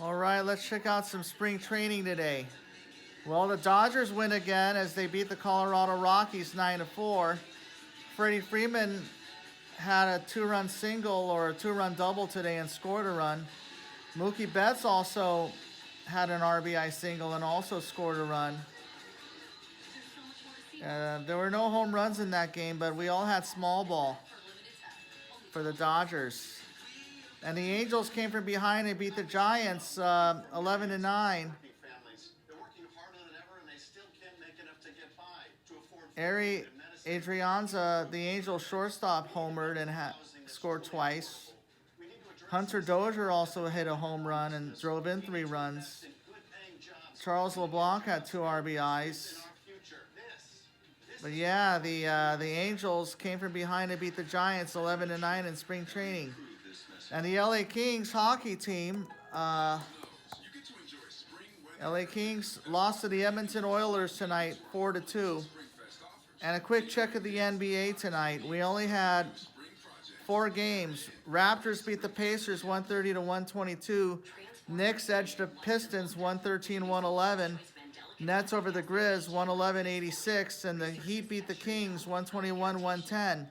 All right, let's check out some spring training today. Well, the Dodgers win again as they beat the Colorado Rockies 9-4. Freddie Freeman had a two-run single or a two-run double today and scored a run. Mookie Betts also had an RBI single and also scored a run. There were no home runs in that game, but we all had small ball for the Dodgers. And the Angels came from behind and beat the Giants 11-9. Ari Adrianza, the Angels shortstop, homered and scored twice. Hunter Dozier also hit a home run and drove in 3 runs. Charles LeBlanc had 2 RBIs. But yeah, the Angels came from behind and beat the Giants 11-9 in spring training. And the LA Kings hockey team, LA Kings lost to the Edmonton Oilers tonight 4-2. And a quick check of the NBA tonight. We only had 4 games. Raptors beat the Pacers 130-122. Knicks edged the Pistons 113-111. Nets over the Grizz 111-86. And the Heat beat the Kings 121-110.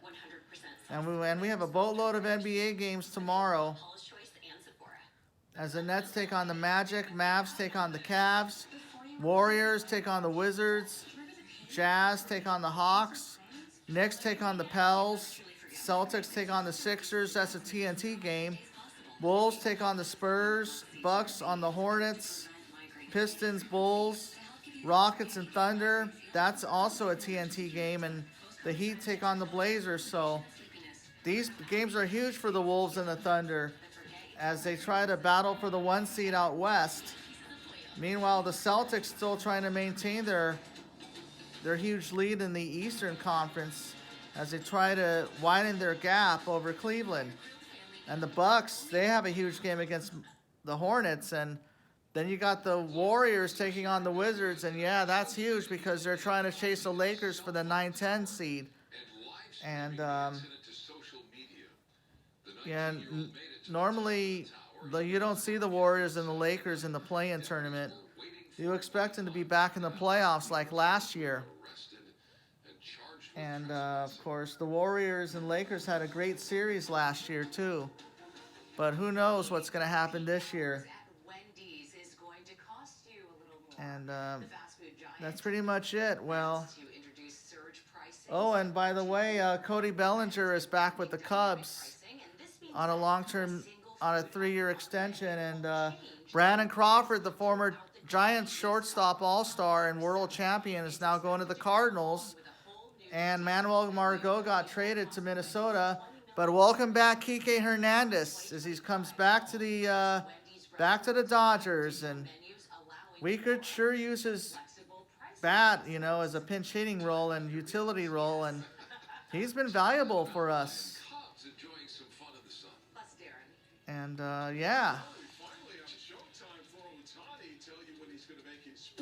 And we have a boatload of NBA games tomorrow. As the Nets take on the Magic, Mavs take on the Cavs, Warriors take on the Wizards, Jazz take on the Hawks, Knicks take on the Pels, Celtics take on the Sixers, that's a TNT game. Wolves take on the Spurs, Bucks on the Hornets, Pistons, Bulls, Rockets and Thunder, that's also a TNT game, and the Heat take on the Blazers. So these games are huge for the Wolves and the Thunder as they try to battle for the 1 seed out west. Meanwhile, the Celtics still trying to maintain their huge lead in the Eastern Conference as they try to widen their gap over Cleveland. And the Bucks, they have a huge game against the Hornets. And then you got the Warriors taking on the Wizards. And yeah, that's huge because they're trying to chase the Lakers for the 9-10 seed. And normally you don't see the Warriors and the Lakers in the play-in tournament. You expect them to be back in the playoffs like last year. And, of course, the Warriors and Lakers had a great series last year, too. But who knows what's going to happen this year. And that's pretty much it. Well, oh, and by the way, Cody Bellinger is back with the Cubs on a long-term, on a 3-year extension. And Brandon Crawford, the former Giants shortstop all-star and world champion, is now going to the Cardinals. And Manuel Margot got traded to Minnesota. But welcome back Kike Hernandez as he comes back to the Dodgers. And we could sure use his bat, as a pinch hitting role and utility role. And he's been valuable for us. And, yeah.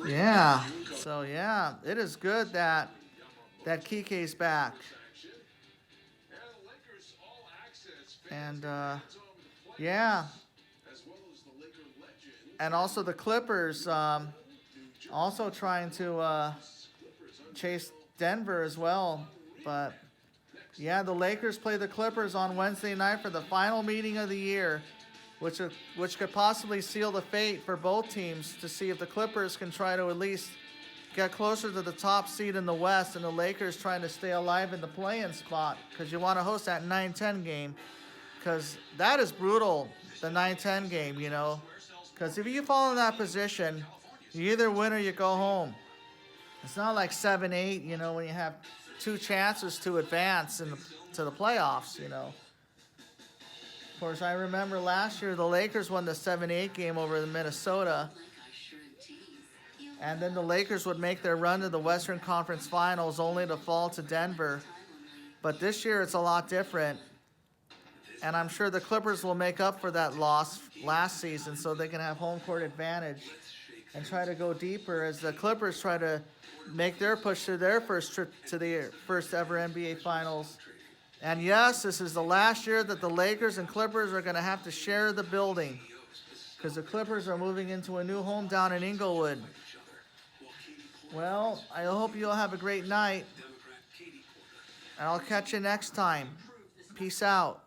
Yeah. So, yeah, it is good that Kike's back. And, yeah. And also the Clippers also trying to chase Denver as well. But, yeah, the Lakers play the Clippers on Wednesday night for the final meeting of the year, which could possibly seal the fate for both teams to see if the Clippers can try to at least get closer to the top seed in the West, and the Lakers trying to stay alive in the play-in spot, because you want to host that 9-10 game, because that is brutal, the 9-10 game, because if you fall in that position, you either win or you go home. It's not like 7-8, when you have 2 chances to advance to the playoffs, Of course, I remember last year the Lakers won the 7-8 game over the Minnesota. And then the Lakers would make their run to the Western Conference Finals only to fall to Denver. But this year it's a lot different. And I'm sure the Clippers will make up for that loss last season so they can have home court advantage and try to go deeper as the Clippers try to make their push to their first trip to the first ever NBA Finals. And yes, this is the last year that the Lakers and Clippers are going to have to share the building. because the Clippers are moving into a new home down in Inglewood. Well, I hope you'll have a great night, and I'll catch you next time. Peace out.